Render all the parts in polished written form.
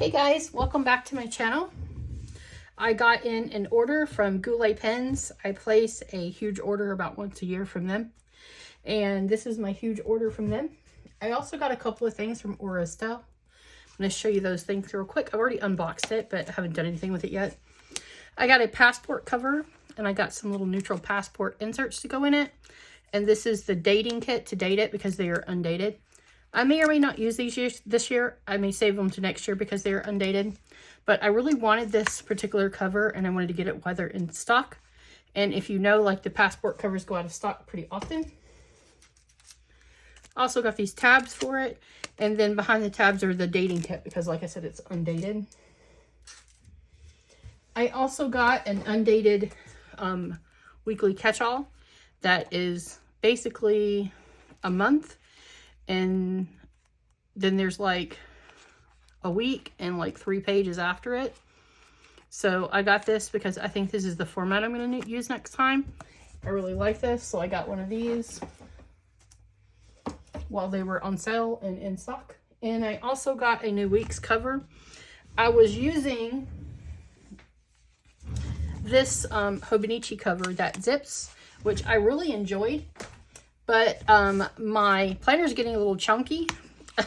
Hey guys, welcome back to my channel. I got in an order from Goulet pens. I place a huge order about once a year from them. And this is my huge order from them. I also got a couple of things from Aura Estelle. I'm going to show you those things real quick. I've already unboxed it, but I haven't done anything with it yet. I got a passport cover, and I got some little neutral passport inserts to go in it. And this is the dating kit to date it because they are undated. I may or may not use these this year. I may save them to next year because they are undated. But I really wanted this particular cover, and I wanted to get it while they're in stock. And if you know, like, the passport covers go out of stock pretty often. Also got these tabs for it. And then behind the tabs are the dating kit because, like I said, it's undated. I also got an undated weekly catch-all that is basically a month. And then there's like a week and like 3 pages after it. So I got this because I think this is the format I'm going to use next time. I really like this, so I got one of these while they were on sale and in stock. And I also got a new week's cover. I was using this Hobonichi cover that zips, which I really enjoyed. But my planner's getting a little chunky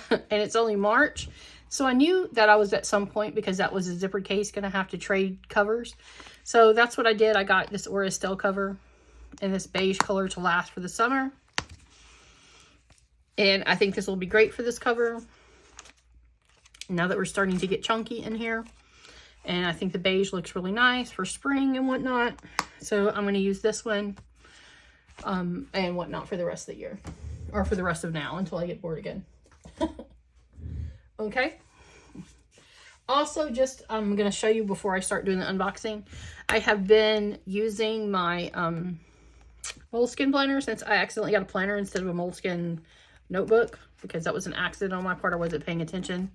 and it's only March. So I knew that I was at some point, because that was a zipper case, going to have to trade covers. So that's what I did. I got this Aura Estelle cover in this beige color to last for the summer. And I think this will be great for this cover now that we're starting to get chunky in here. And I think the beige looks really nice for spring and whatnot. So I'm going to use this one and whatnot for the rest of the year, or for the rest of now until I get bored again. Okay. Also, just I'm going to show you before I start doing the unboxing. I have been using my Moleskine planner since I accidentally got a planner instead of a Moleskine notebook, because that was an accident on my part. I wasn't paying attention.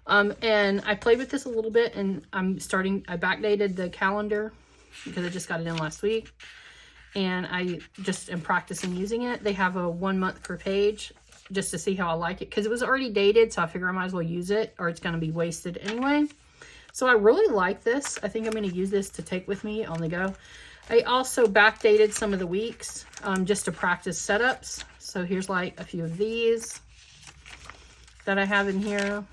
And I played with this a little bit, and I backdated the calendar because I just got it in last week. And I just am practicing using it. They have a 1 month per page just to see how I like it, because it was already dated, so I figure I might as well use it or it's going to be wasted anyway. So I really like this. I think I'm going to use this to take with me on the go. I also backdated some of the weeks just to practice setups. So here's like a few of these that I have in here.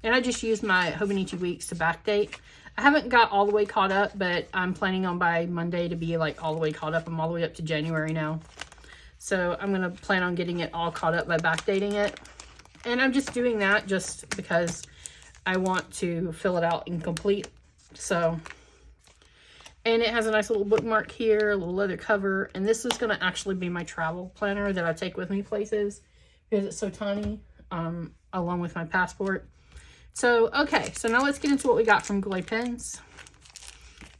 And I just used my Hobonichi weeks to backdate. I haven't got all the way caught up, but I'm planning on by Monday to be like all the way caught up. I'm all the way up to January now. So I'm going to plan on getting it all caught up by backdating it. And I'm just doing that just because I want to fill it out incomplete. So, and it has a nice little bookmark here, a little leather cover. And this is going to actually be my travel planner that I take with me places because it's so tiny, along with my passport. So, okay, so now let's get into what we got from Goulet pens.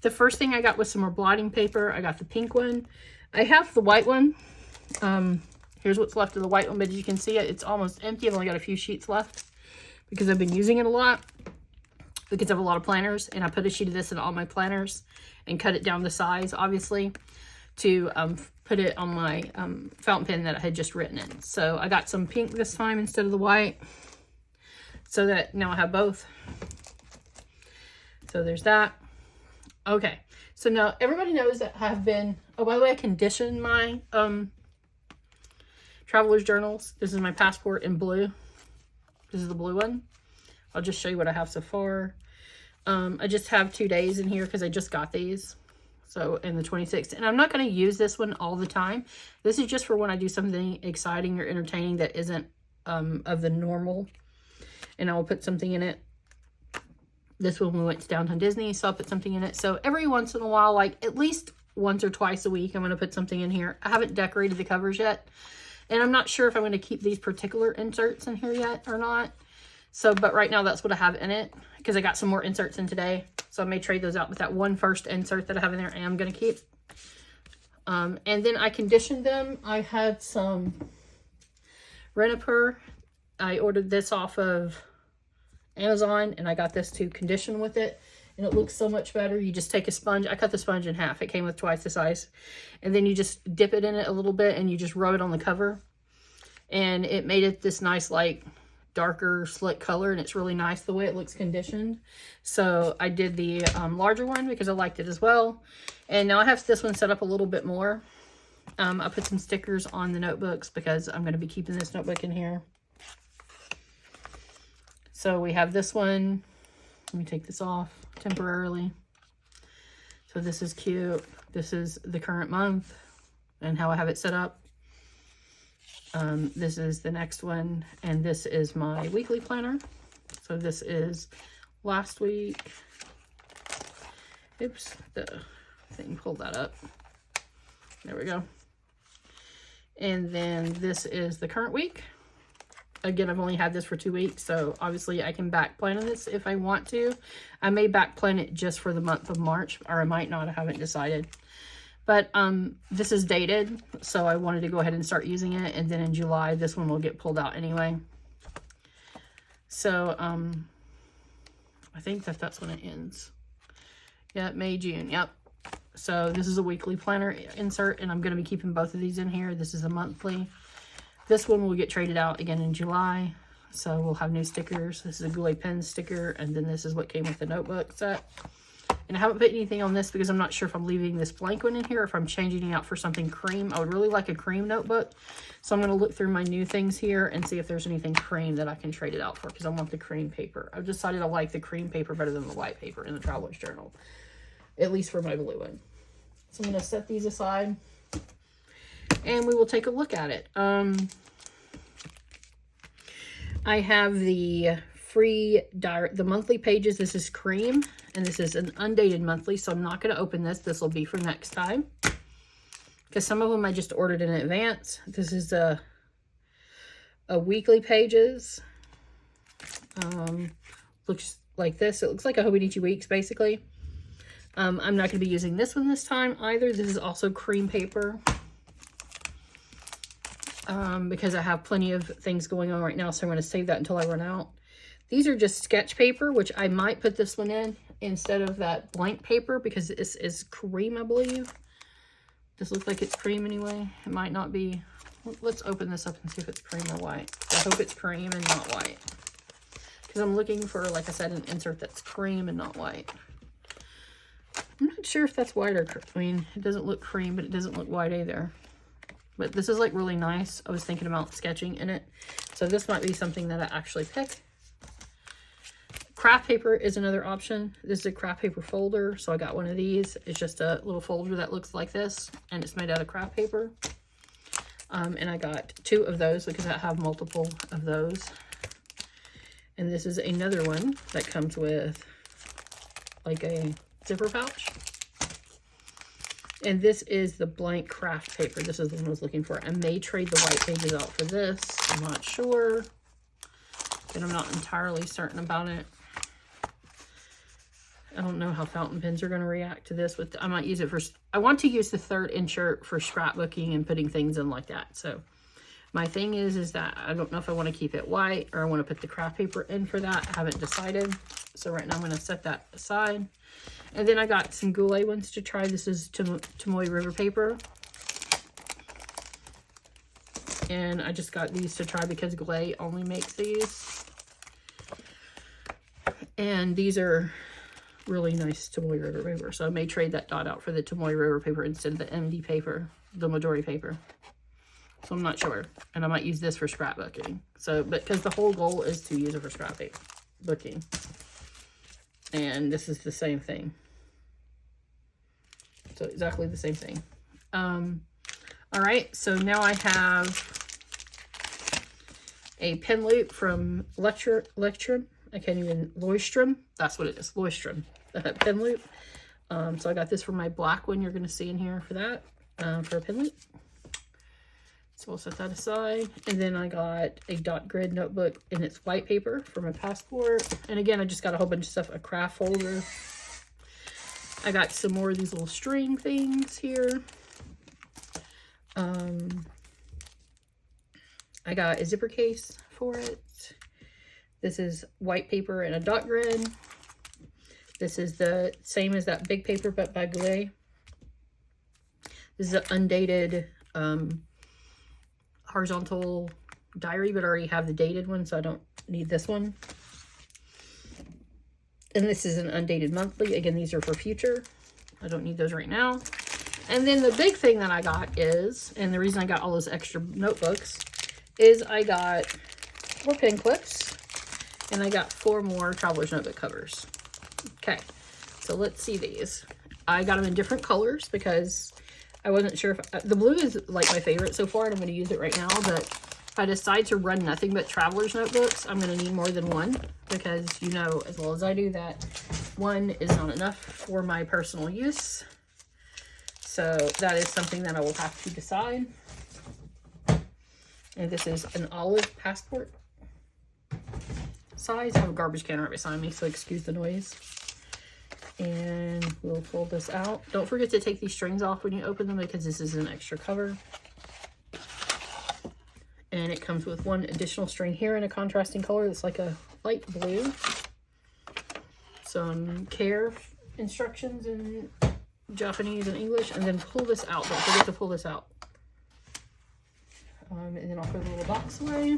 The first thing I got was some more blotting paper. I got the pink one. I have the white one. Here's what's left of the white one, but as you can see, it's almost empty. I've only got a few sheets left because I've been using it a lot, because I have a lot of planners, and I put a sheet of this in all my planners and cut it down to size, obviously, to put it on my fountain pen that I had just written in. So I got some pink this time instead of the white, so that now I have both. So there's that. Okay, so now everybody knows that I've been, oh, by the way, I conditioned my traveler's journals. This is my passport in blue. This is the blue one. I'll just show you what I have so far. I just have 2 days in here because I just got these. So, in the 26th. And I'm not going to use this one all the time. This is just for when I do something exciting or entertaining that isn't of the normal. And I will put something in it. This one we went to Downtown Disney, so I'll put something in it. So every once in a while, like at least once or twice a week, I'm going to put something in here. I haven't decorated the covers yet. And I'm not sure if I'm going to keep these particular inserts in here yet or not. So, but right now that's what I have in it, because I got some more inserts in today. So I may trade those out with that one first insert that I have in there, and I'm going to keep. And then I conditioned them. I had some Reniper. I ordered this off of Amazon, and I got this to condition with it, and it looks so much better. You just take a sponge. I cut the sponge in half. It came with twice the size, and then you just dip it in it a little bit, and you just rub it on the cover, and it made it this nice like darker slick color, and it's really nice the way it looks conditioned. So I did the larger one because I liked it as well. And now I have this one set up a little bit more. I put some stickers on the notebooks because I'm going to be keeping this notebook in here. So we have this one. Let me take this off temporarily. So this is cute. This is the current month and how I have it set up. This is the next one, and this is my weekly planner. So this is last week. Oops, the thing pulled that up. There we go. And then this is the current week. Again, I've only had this for 2 weeks, so obviously I can back plan this if I want to. I may back plan it just for the month of March, or I might not. I haven't decided. But this is dated, so I wanted to go ahead and start using it. And then in July, this one will get pulled out anyway. So I think that's when it ends. Yeah, May, June. Yep. So this is a weekly planner insert, and I'm going to be keeping both of these in here. This is a monthly. This one will get traded out again in July. So we'll have new stickers. This is a Goulet pen sticker, and then this is what came with the notebook set. And I haven't put anything on this because I'm not sure if I'm leaving this blank one in here or if I'm changing it out for something cream. I would really like a cream notebook. So I'm going to look through my new things here and see if there's anything cream that I can trade it out for, because I want the cream paper. I've decided I like the cream paper better than the white paper in the Traveler's Journal, at least for my blue one. So I'm going to set these aside and we will take a look at it. I have the free diary, the monthly pages. This is cream, and this is an undated monthly, so I'm not going to open this. This will be for next time, because some of them I just ordered in advance. This is a weekly pages. Looks like this. It looks like a Hobonichi Weeks, basically. I'm not going to be using this one this time either. This is also cream paper. Because I have plenty of things going on right now, so I'm going to save that until I run out. These are just sketch paper, which I might put this one in instead of that blank paper, because this is cream, I believe. This looks like it's cream anyway. It might not be. Let's open this up and see if it's cream or white. I hope it's cream and not white, because I'm looking for, like I said, an insert that's cream and not white. I'm not sure if that's white or, I mean, it doesn't look cream, but it doesn't look white either. But this is like really nice. I was thinking about sketching in it. So this might be something that I actually pick. Craft paper is another option. This is a craft paper folder. So I got one of these. It's just a little folder that looks like this, and it's made out of craft paper. And I got 2 of those because I have multiple of those. And this is another one that comes with like a zipper pouch. And this is the blank craft paper. This is the one I was looking for. I may trade the white pages out for this. I'm not sure. And I'm not entirely certain about it. I don't know how fountain pens are going to react to this. I might use it for... I want to use the 3rd insert for scrapbooking and putting things in like that. So my thing is that I don't know if I want to keep it white or I want to put the craft paper in for that. I haven't decided. So right now I'm going to set that aside. And then I got some Goulet ones to try. This is Tomoe River paper. And I just got these to try because Goulet only makes these. And these are really nice Tomoe River paper. So I may trade that dot out for the Tomoe River paper instead of the MD paper, the Midori paper. So I'm not sure. And I might use this for scrapbooking. So, but because the whole goal is to use it for scrapbooking. And this is the same thing. So exactly the same thing. All right, so now I have a pen loop from Lectrum. I can't even, Leuchtturm. That's what it is, Leuchtturm. Pen loop. So I got this for my black one you're going to see in here for that, for a pen loop. So we'll set that aside. And then I got a dot grid notebook and it's white paper for my passport. And again, I just got a whole bunch of stuff, a craft folder. I got some more of these little string things here. I got a zipper case for it. This is white paper and a dot grid. This is the same as that big paper, but by Goulet. This is an undated horizontal diary, but I already have the dated one, so I don't need this one. And this is an undated monthly. Again, these are for future. I don't need those right now. And then the big thing that I got is, and the reason I got all those extra notebooks, is I got 4 pen clips. And I got 4 more Traveler's Notebook covers. Okay, so let's see these. I got them in different colors because I wasn't sure if... the blue is like my favorite so far, and I'm going to use it right now. But if I decide to run nothing but Traveler's Notebooks, I'm going to need more than one. Because you know as well as I do that one is not enough for my personal use. So that is something that I will have to decide. And this is an olive passport size. I have a garbage can right beside me, so excuse the noise. And we'll fold this out. Don't forget to take these strings off when you open them because this is an extra cover. And it comes with 1 additional string here in a contrasting color that's like a light blue. Some care instructions in Japanese and English, and then pull this out. Don't forget to pull this out. And then I'll put the little box away.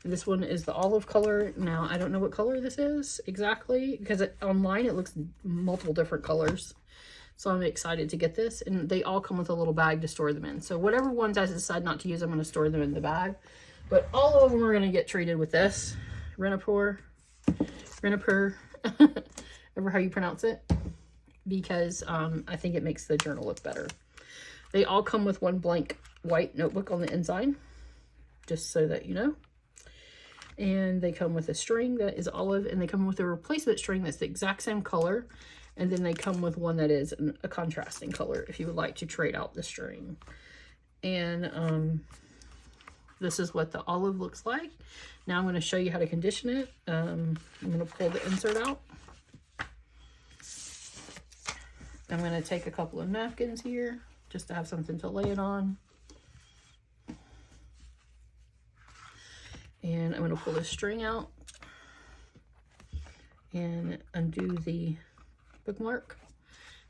And this one is the olive color. Now, I don't know what color this is exactly, because online it looks multiple different colors. So I'm excited to get this. And they all come with a little bag to store them in. So whatever ones I decide not to use, I'm going to store them in the bag. But all of them are going to get treated with this. Reniper, ever how you pronounce it. Because I think it makes the journal look better. They all come with 1 blank white notebook on the inside. Just so that you know. And they come with a string that is olive, and they come with a replacement string that's the exact same color. And then they come with one that is a contrasting color if you would like to trade out the string. And this is what the olive looks like. Now I'm going to show you how to condition it. I'm going to pull the insert out. I'm going to take a couple of napkins here just to have something to lay it on. And I'm going to pull this string out and undo the bookmark.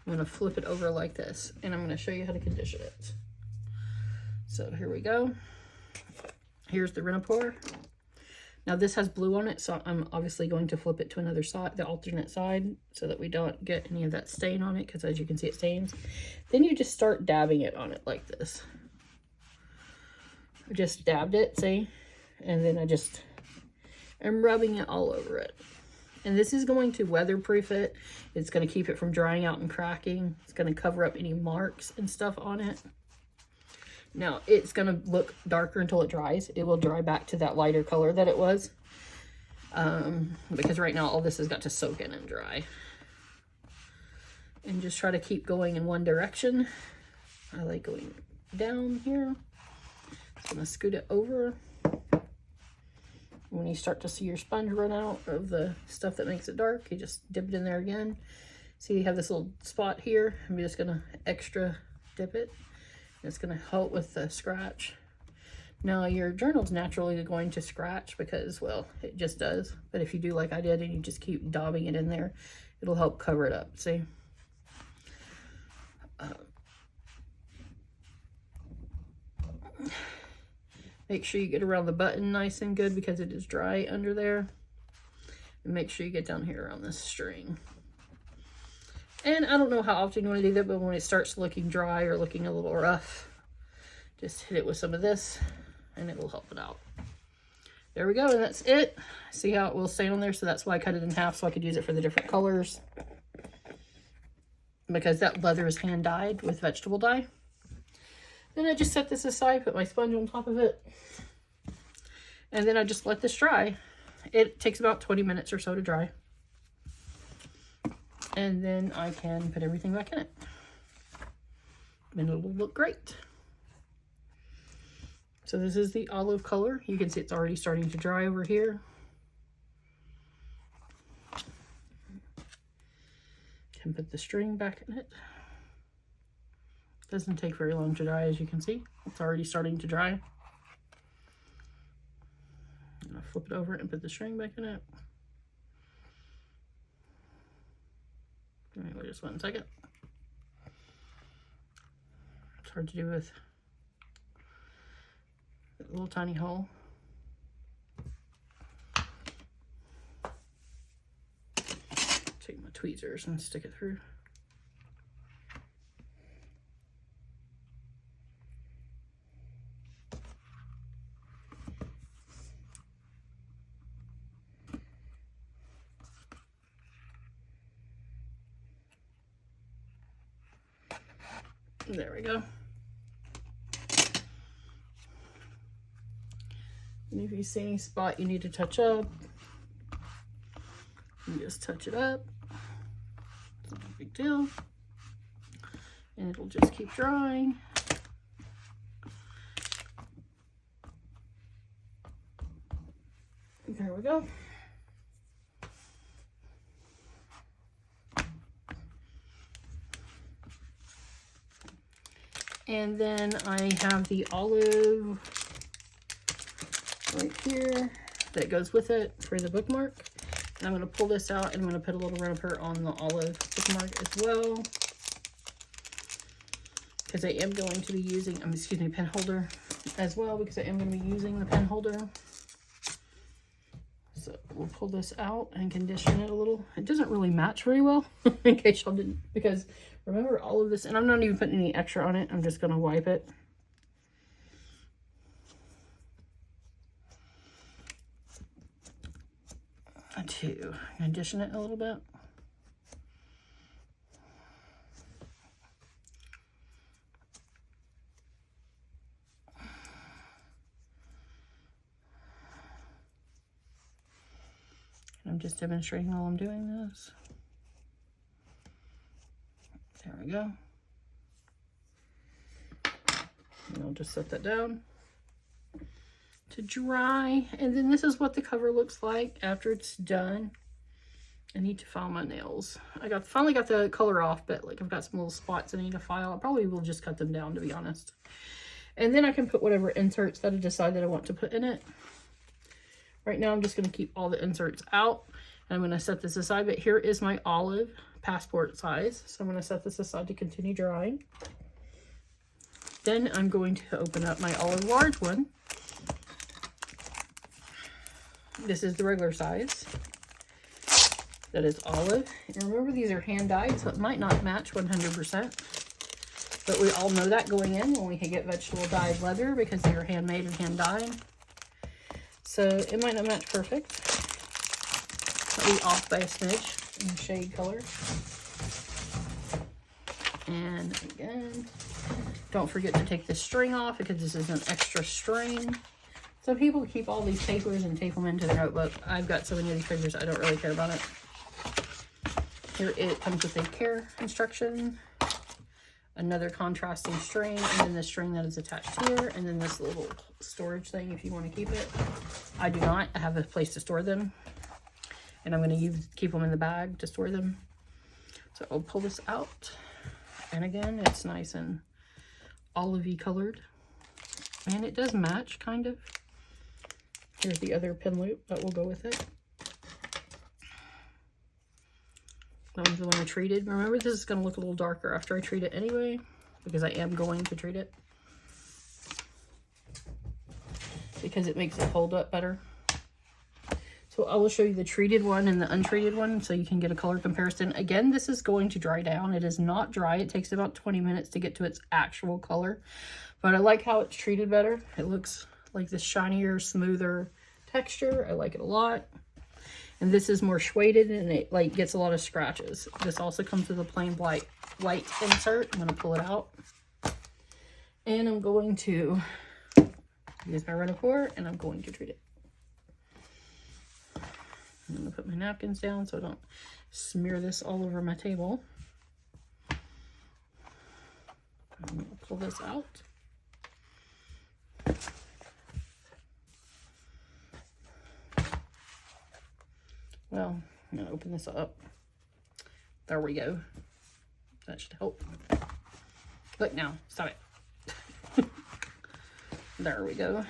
I'm going to flip it over like this, and I'm going to show you how to condition it. So here we go. Here's the Reniper. Now this has blue on it, so I'm obviously going to flip it to another side, the alternate side, so that we don't get any of that stain on it, because as you can see it stains. Then you just start dabbing it on it like this. I just dabbed it, see? And then I just am rubbing it all over it. And this is going to weatherproof it. It's going to keep it from drying out and cracking. It's going to cover up any marks and stuff on it. Now, it's going to look darker until it dries. It will dry back to that lighter color that it was. Because right now, all this has got to soak in and dry. And just try to keep going in one direction. I like going down here. Just going to scoot it over. When you start to see your sponge run out of the stuff that makes it dark, you just dip it in there again. See, you have this little spot here. I'm just going to extra dip it. It's going to help with the scratch. Now, your journal's naturally going to scratch because, well, it just does. But if you do like I did and you just keep daubing it in there, it'll help cover it up. See? Make sure you get around the button nice and good because it is dry under there. And make sure you get down here around this string. And I don't know how often you want to do that, but when it starts looking dry or looking a little rough, just hit it with some of this and it will help it out. There we go, and that's it. See how it will stain on there? So that's why I cut it in half so I could use it for the different colors. Because that leather is hand dyed with vegetable dye. Then I just set this aside, put my sponge on top of it, and then I just let this dry. It takes about 20 minutes or so to dry. And then I can put everything back in it. And it will look great. So this is the olive color. You can see it's already starting to dry over here. Can put the string back in it. Doesn't take very long to dry, as you can see. It's already starting to dry. I'm gonna flip it over and put the string back in it. Wait just 1 second. It's hard to do with that little tiny hole. tweezers and stick it through. There we go. And if you see any spot you need to touch up, you just touch it up. It's not a big deal. And it'll just keep drying. There we go. And then I have the olive right here that goes with it for the bookmark. And I'm going to pull this out and I'm going to put a little rubber on the olive bookmark as well. Because I am going to be using, excuse me, pen holder as well, because I am going to be using the pen holder. So we'll pull this out and condition it a little. It doesn't really match very well, in case y'all didn't, because remember all of this, and I'm not even putting any extra on it. I'm just going to wipe it. To condition it a little bit. And I'm just demonstrating while I'm doing this. There we go. And I'll just set that down to dry. And then this is what the cover looks like after it's done. I need to file my nails. I finally got the color off, but like I've got some little spots I need to file. I probably will just cut them down, to be honest. And then I can put whatever inserts that I decide that I want to put in it. Right now I'm just going to keep all the inserts out. And I'm going to set this aside, but here is my olive passport size. So I'm going to set this aside to continue drying. Then I'm going to open up my olive large one. This is the regular size. That is olive. And remember, these are hand dyed, so it might not match 100%. But we all know that going in when we can get vegetable dyed leather, because they are handmade and hand dyed. So it might not match perfect. It'll be off by a smidge in the shade color. And again, don't forget to take the string off, because this is an extra string. Some people keep all these papers and tape them into their notebook. I've got so many of these papers, I don't really care about it. Here it comes with a care instruction, another contrasting string, and then the string that is attached here, and then this little storage thing if you want to keep it. I do not. I have a place to store them, and I'm going to keep them in the bag to store them. So I'll pull this out, and again, it's nice and olivey colored, and it does match kind of. Here's the other pin loop that will go with it. That one's the one I treated. Remember, this is going to look a little darker after I treat it anyway, because I am going to treat it, because it makes it hold up better. So I will show you the treated one and the untreated one so you can get a color comparison. Again, this is going to dry down. It is not dry. It takes about 20 minutes to get to its actual color, but I like how it's treated better. It looks like this shinier, smoother texture. I like it a lot. And this is more shaded, and it like gets a lot of scratches. This also comes with a plain white insert. I'm going to pull it out, and I'm going to use my Renoir, and I'm going to treat it. I'm going to put my napkins down so I don't smear this all over my table. I'm going to pull this out. Well, I'm going to open this up. There we go. That should help. Look now. Stop it. There we go.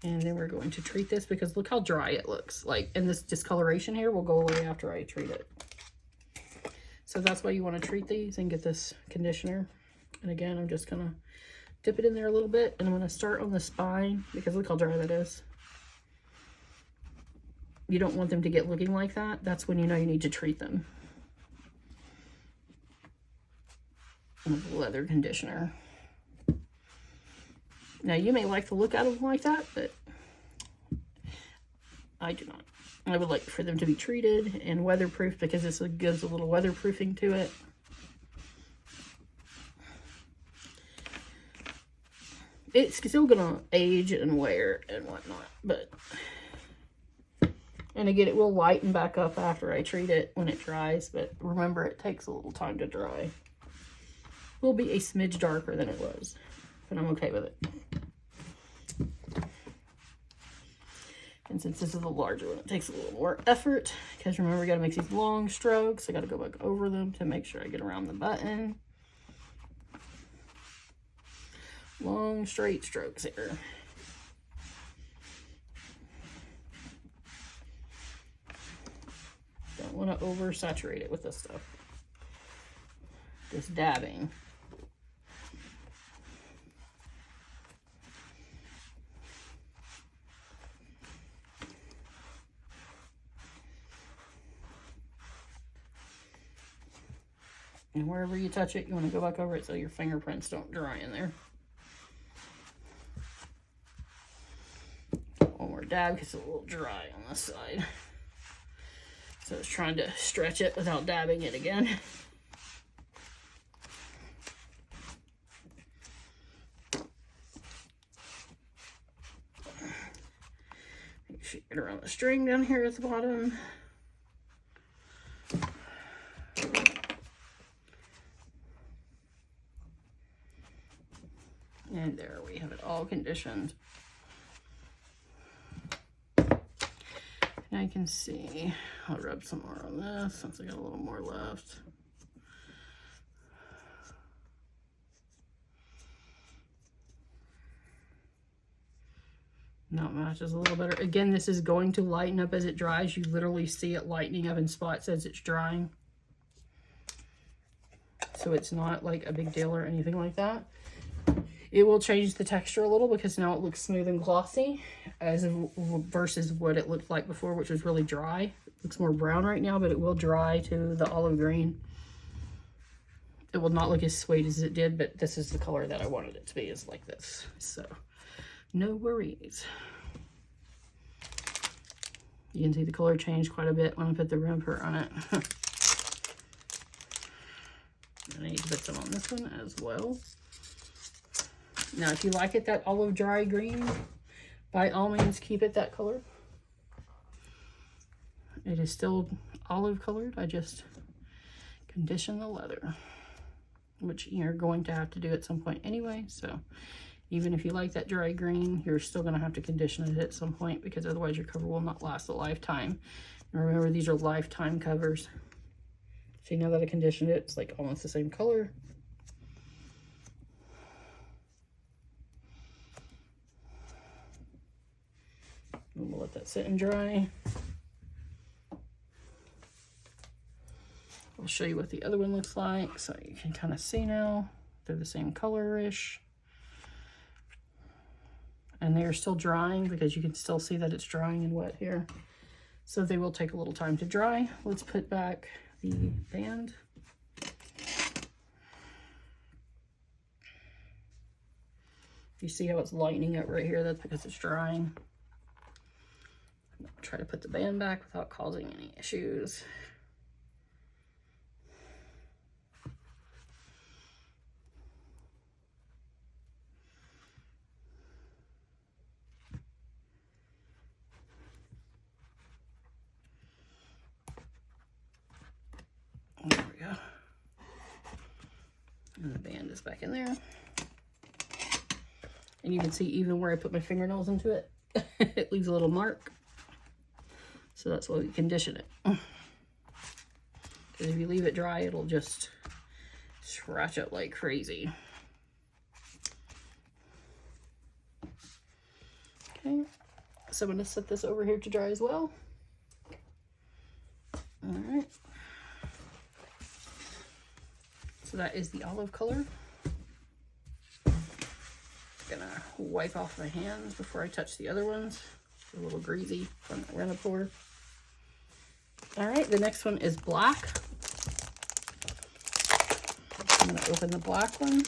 And then we're going to treat this, because look how dry it looks. Like, and this discoloration here will go away after I treat it. So that's why you want to treat these and get this conditioner. And again, I'm just going to dip it in there a little bit, and I'm going to start on the spine, because look how dry that is. you don't want them to get looking like that, that's when you know you need to treat them with leather conditioner. Now, you may like the look out of them like that, but I do not. I would like for them to be treated and weatherproof because this gives a little weatherproofing to it. It's still gonna age and wear and whatnot, but, and again, it will lighten back up after I treat it when it dries, but remember, it takes a little time to dry. Will be a smidge darker than it was, but I'm okay with it. And since this is a larger one, it takes a little more effort, because remember, we gotta make these long strokes. I gotta go back over them to make sure I get around the button. Long, straight strokes here. Don't want to oversaturate it with this stuff. Just dabbing. And wherever you touch it, you want to go back over it so your fingerprints don't dry in there. One more dab because it's a little dry on this side. So I was trying to stretch it without dabbing it again. Make sure you get around the string down here at the bottom. And there we have it all conditioned. And I can see, I'll rub some more on this since I got a little more left. Now it matches a little better. Again, this is going to lighten up as it dries. You literally see it lightening up in spots as it's drying. So it's not like a big deal or anything like that. It will change the texture a little because now it looks smooth and glossy versus what it looked like before, which was really dry. It looks more brown right now, but it will dry to the olive green. It will not look as sweet as it did, but this is the color that I wanted it to be, is like this. So no worries. You can see the color changed quite a bit when I put the rubber on it. And I need to put some on this one as well. Now, if you like it that olive dry green, by all means keep it that color. It is still olive colored. I just condition the leather, which you're going to have to do at some point anyway. So even if you like that dry green, you're still going to have to condition it at some point because otherwise your cover will not last a lifetime. And remember, these are lifetime covers. See, now that I conditioned it, it's like almost the same color. And we'll let that sit and dry. I'll show you what the other one looks like so you can kind of see now. They're the same color-ish. And they're still drying because you can still see that it's drying and wet here. So they will take a little time to dry. Let's put back the band. You see how it's lightening up right here? That's because it's drying. I'll try to put the band back without causing any issues. There we go. And the band is back in there. And you can see even where I put my fingernails into it, it leaves a little mark. So that's why we condition it. Because if you leave it dry, it'll just scratch up like crazy. Okay, so I'm going to set this over here to dry as well. All right. So that is the olive color. Gonna wipe off my hands before I touch the other ones. They're a little greasy from the Renapur. All right, the next one is black. I'm going to open the black one.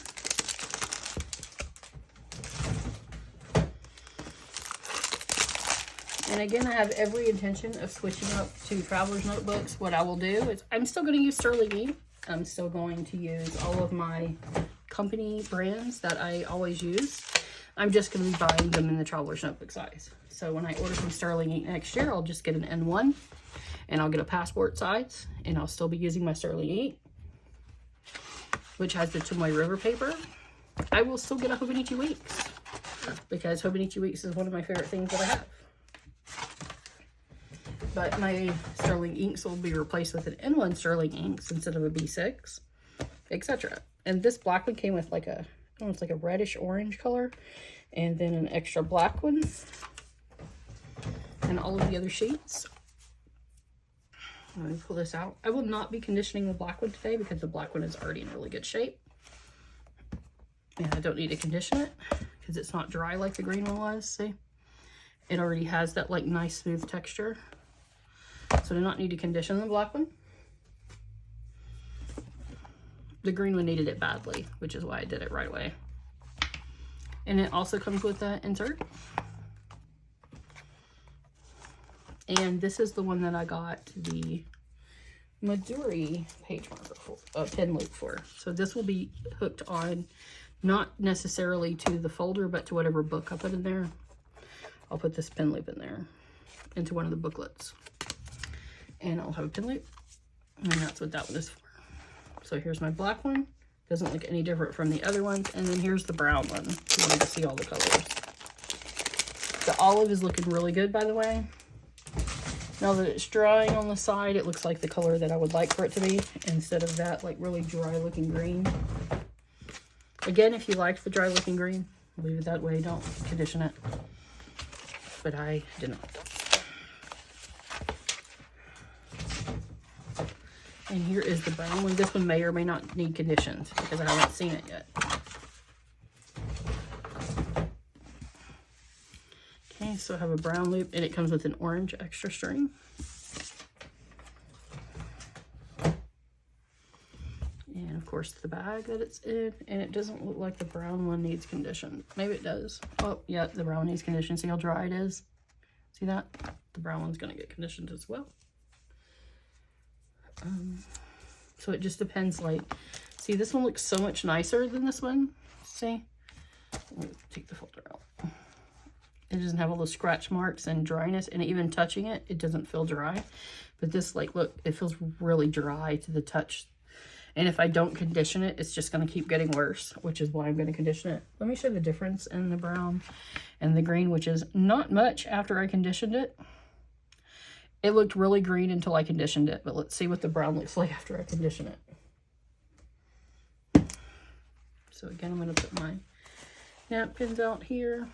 And again, I have every intention of switching up to Traveler's Notebooks. What I will do is I'm still going to use Sterling ink. I'm still going to use all of my company brands that I always use. I'm just going to be buying them in the Traveler's Notebook size. So when I order from Sterling ink next year, I'll just get an N1 and I'll get a passport size, and I'll still be using my Sterling ink, which has the Tomoe River paper. I will still get a Hobonichi Weeks because Hobonichi Weeks is one of my favorite things that I have. But my Sterling inks will be replaced with an N1 Sterling inks instead of a B6, etc. And this black one came with like a, I don't know, it's like a reddish orange color, and then an extra black one, and all of the other sheets. Let me pull this out. I will not be conditioning the black one today because the black one is already in really good shape. And I don't need to condition it because it's not dry like the green one was. See? It already has that like nice smooth texture. So I do not need to condition the black one. The green one needed it badly, which is why I did it right away. And it also comes with an insert. And this is the one that I got the Midori page marker for, pen loop for. So this will be hooked on, not necessarily to the folder, but to whatever book I put in there. I'll put this pen loop in there, into one of the booklets. And I'll have a pen loop. And that's what that one is for. So here's my black one. Doesn't look any different from the other ones. And then here's the brown one, if you wanted to see all the colors. The olive is looking really good, by the way. Now that it's drying on the side, it looks like the color that I would like for it to be, instead of that like really dry looking green. Again, if you liked the dry looking green, leave it that way, don't condition it. But I did not. And here is the brown one. This one may or may not need conditions because I haven't seen it yet. Okay, so I have a brown loop, and it comes with an orange extra string. And of course the bag that it's in, and it doesn't look like the brown one needs condition. Maybe it does. Oh, yeah, the brown one needs condition. See how dry it is? See that? The brown one's gonna get conditioned as well. So it just depends, like, see, this one looks so much nicer than this one. See? Let me take the folder out. It doesn't have all those scratch marks and dryness, and even touching it, it doesn't feel dry. But this, like, look, it feels really dry to the touch. And if I don't condition it, it's just going to keep getting worse, which is why I'm going to condition it. Let me show the difference in the brown and the green, which is not much after I conditioned it. It looked really green until I conditioned it, but let's see what the brown looks like after I condition it. So again, I'm going to put my napkins out here.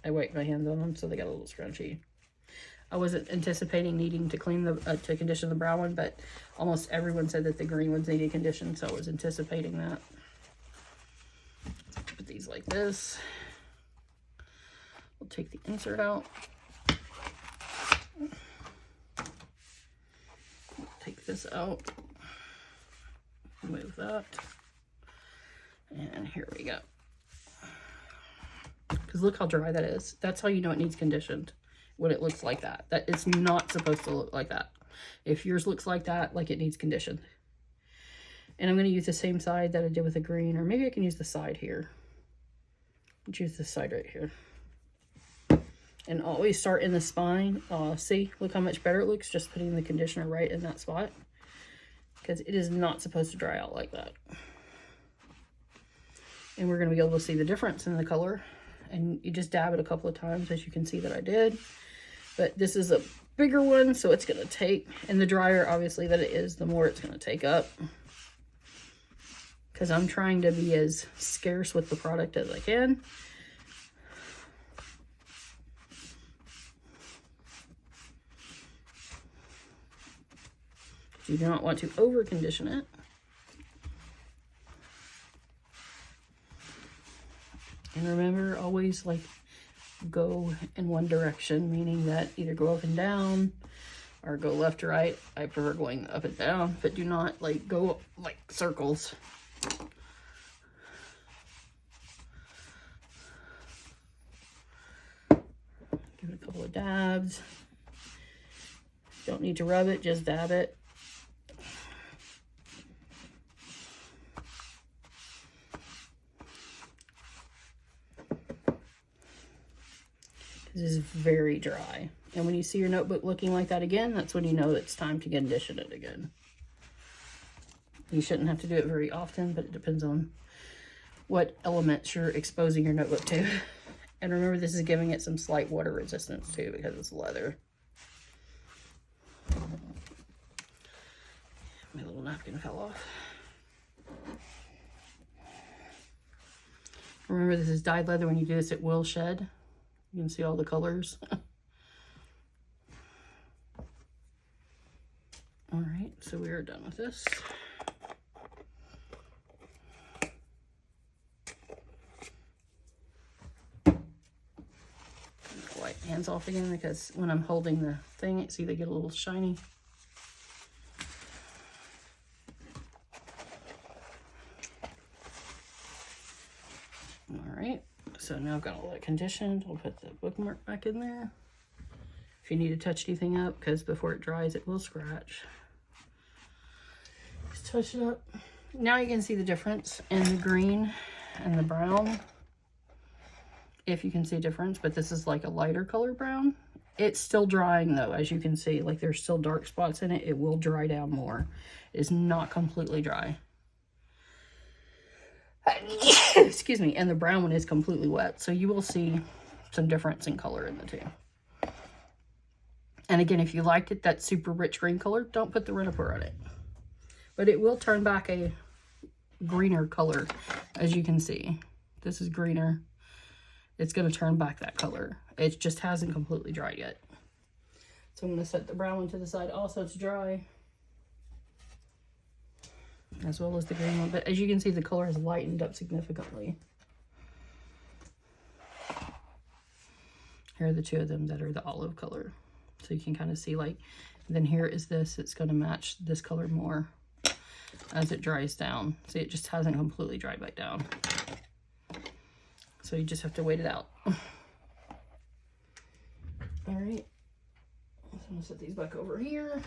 I wiped my hands on them, so they got a little scrunchy. I wasn't anticipating needing to clean the, to condition the brown one, but almost everyone said that the green ones needed condition, so I was anticipating that. Put these like this. We'll take the insert out. Take this out. Move that. And here we go. Because look how dry that is. That's how you know it needs conditioned, when it looks like that. That it's not supposed to look like that. If yours looks like that, like it needs conditioned. And I'm going to use the same side that I did with the green, or maybe I can use the side here. Let's use this side right here. And always start in the spine. See, look how much better it looks just putting the conditioner right in that spot. Because it is not supposed to dry out like that. And we're going to be able to see the difference in the color. And you just dab it a couple of times, as you can see that I did. But this is a bigger one, so it's going to take, and the drier obviously that it is, the more it's going to take up. Because I'm trying to be as scarce with the product as I can. You do not want to over condition it. And remember, always like go in one direction, meaning that either go up and down or go left to right. I prefer going up and down, but do not like go like circles. Give it a couple of dabs. Don't need to rub it, just dab it. This is very dry. And when you see your notebook looking like that again, that's when you know it's time to condition it again. You shouldn't have to do it very often, but it depends on what elements you're exposing your notebook to. And remember, this is giving it some slight water resistance too, because it's leather. My little napkin fell off. Remember, this is dyed leather. When you do this, it will shed. You can see all the colors. All right, so we are done with this. Wipe hands off again, because when I'm holding the thing, see, they get a little shiny. All right, so now I've got all that conditioned. We'll put the bookmark back in there. If you need to touch anything up, because before it dries, it will scratch. Just touch it up. Now you can see the difference in the green and the brown. If you can see a difference, but this is like a lighter color brown. It's still drying though, as you can see. Like, there's still dark spots in it. It will dry down more. It's not completely dry. Excuse me. And the brown one is completely wet, so you will see some difference in color in the two. And again, if you liked it, that super rich green color, don't put the Rent-A-Pour on it. But it will turn back a greener color, as you can see. This is greener. It's going to turn back that color. It just hasn't completely dried yet. So I'm going to set the brown one to the side also to dry, as well as the green one. But as you can see, the color has lightened up significantly. Here are the two of them that are the olive color. So you can kind of see, like, then here is this. It's going to match this color more as it dries down. See, it just hasn't completely dried back down. So you just have to wait it out. All right. So I'm going to set these back over here.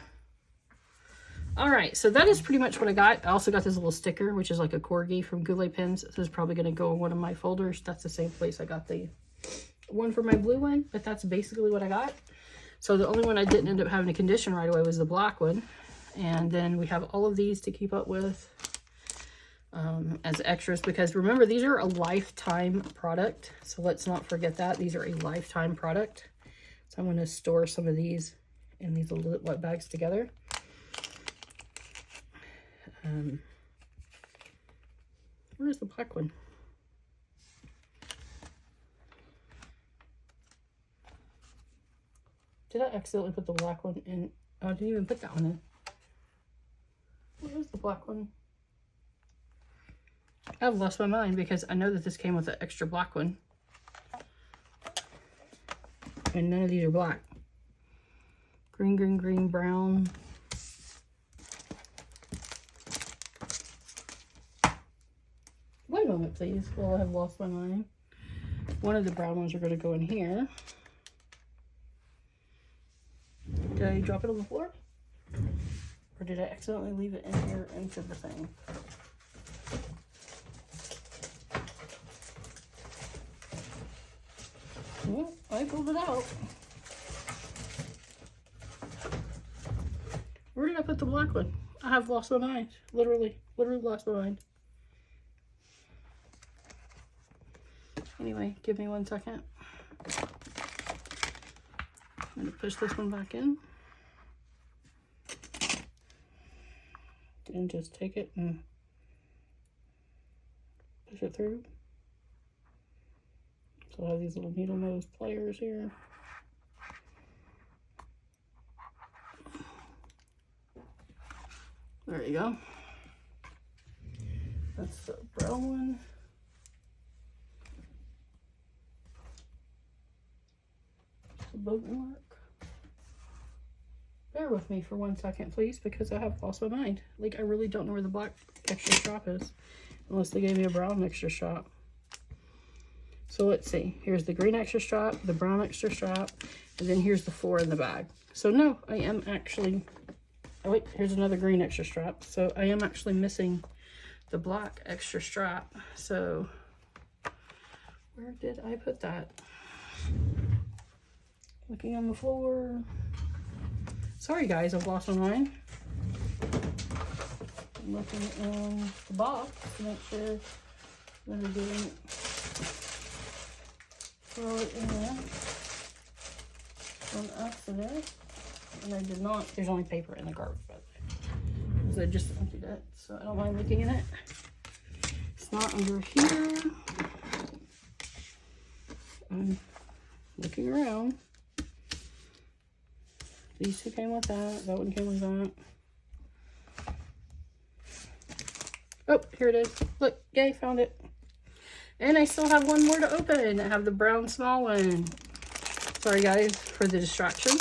All right, so that is pretty much what I got. I also got this little sticker, which is like a corgi from Goulet pens. This is probably going to go in one of my folders. That's the same place I got the one for my blue one, but that's basically what I got. So the only one I didn't end up having to condition right away was the black one. And then we have all of these to keep up with as extras, because remember, these are a lifetime product. So let's not forget that. These are a lifetime product. So I'm going to store some of these in these little wet bags together. Where's the black one? Did I accidentally put the black one in? Oh, I didn't even put that one in. Where's the black one? I've lost my mind, because I know that this came with an extra black one. And none of these are black. Green, green, green, brown. Wait a moment, please. Well, I have lost my mind. One of the brown ones are going to go in here. Did I drop it on the floor? Or did I accidentally leave it in here into the thing? Well, I pulled it out. Where did I put the black one? I have lost my mind. Literally lost my mind. Anyway, give me 1 second. I'm going to push this one back in. And just take it and push it through. So I have these little needle nose pliers here. There you go. That's the brown one. The bookmark. bear with me for 1 second, please, because I have lost my mind. Like, I really don't know where the black extra strap is, unless they gave me a brown extra strap. So let's see. Here's the green extra strap, the brown extra strap, and then here's the 4 in the bag. So no, I am actually, oh wait, here's another green extra strap. So I am actually missing the black extra strap. So where did I put that? Looking on the floor. Sorry guys, I've lost my mind. I'm looking in the box to make sure that I didn't throw it in there on accident. And I did not. There's only paper in the garbage bag. Because I just emptied it, so I don't mind looking in it. It's not under here. I'm looking around. These two came with that. That one came with that. Oh, here it is. Look, yay, found it. And I still have one more to open. I have the brown small one. Sorry guys for the distraction.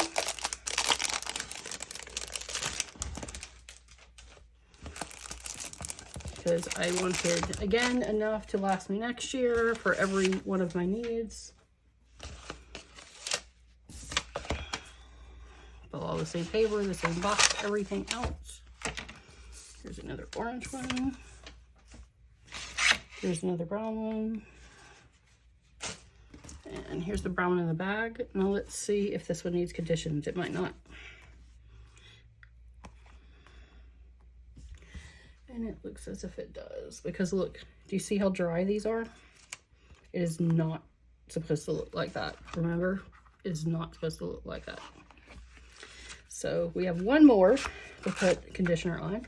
Because I wanted, again, enough to last me next year for every one of my needs. But all the same paper, the same box, everything else. Here's another orange one. Here's another brown one. And here's the brown one in the bag. Now let's see if this one needs conditions. It might not. And it looks as if it does. Because look, do you see how dry these are? It is not supposed to look like that. Remember? It is not supposed to look like that. So we have one more to put conditioner on.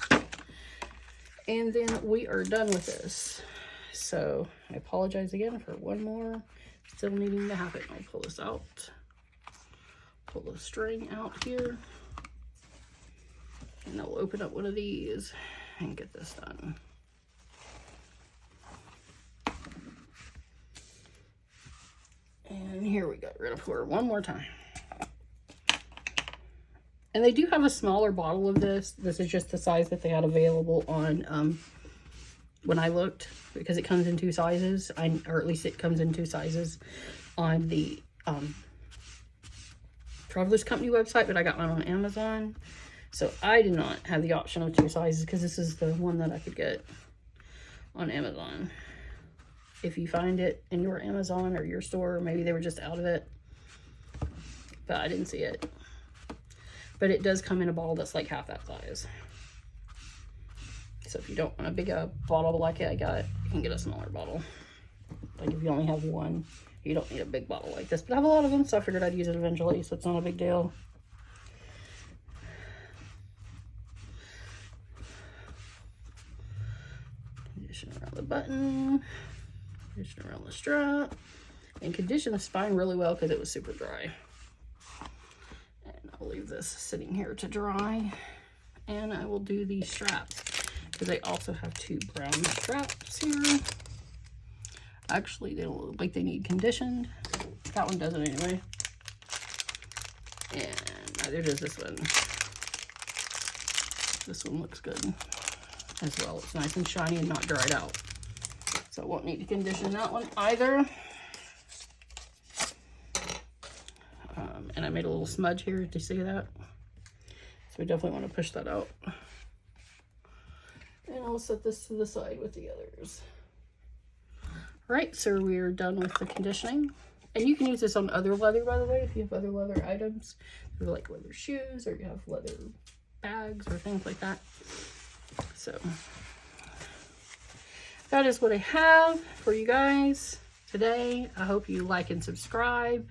And then we are done with this. So I apologize again for one more still needing to happen. I'll pull this out. Pull the string out here. And I'll open up one of these and get this done. And here we go. We're gonna pour one more time. And they do have a smaller bottle of this. This is just the size that they had available on when I looked, because it comes in 2 sizes, or at least it comes in 2 sizes on the Travelers Company website, but I got mine on Amazon. So I did not have the option of 2 sizes because this is the one that I could get on Amazon. If you find it in your Amazon or your store, maybe they were just out of it, but I didn't see it. But it does come in a bottle that's like half that size. So if you don't want a big bottle like I got, you can get a smaller bottle. Like if you only have one, you don't need a big bottle like this. But I have a lot of them, so I figured I'd use it eventually, so it's not a big deal. Condition around the button, condition around the strap, and condition the spine really well because it was super dry. And I'll leave this sitting here to dry. And I will do these straps because I also have 2 brown straps here. Actually, they don't look like they need conditioned. That one doesn't anyway. And neither does this one. This one looks good as well. It's nice and shiny and not dried out. So I won't need to condition that one either. And I made a little smudge here. Do you see that? So we definitely want to push that out. And I'll set this to the side with the others. All right, so we're done with the conditioning. And you can use this on other leather, by the way, if you have other leather items. Or like leather shoes, or you have leather bags, or things like that. So that is what I have for you guys today. I hope you like and subscribe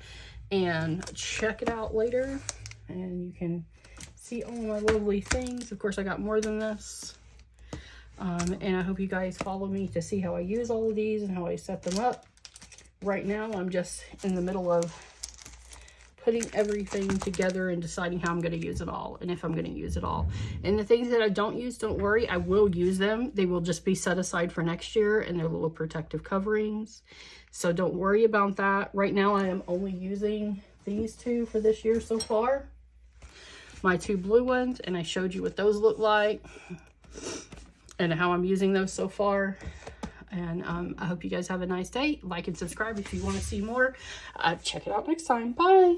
and check it out later. And you can see all my lovely things. Of course, I got more than this. And I hope you guys follow me to see how I use all of these and how I set them up. Right now, I'm just in the middle of putting everything together and deciding how I'm going to use it all and if I'm going to use it all. And the things that I don't use, don't worry, I will use them. They will just be set aside for next year, and they're little protective coverings. So don't worry about that. Right now, I am only using these 2 for this year so far. my 2 blue ones, and I showed you what those look like and how I'm using those so far. And I hope you guys have a nice day. Like and subscribe if you want to see more. Check it out next time. Bye.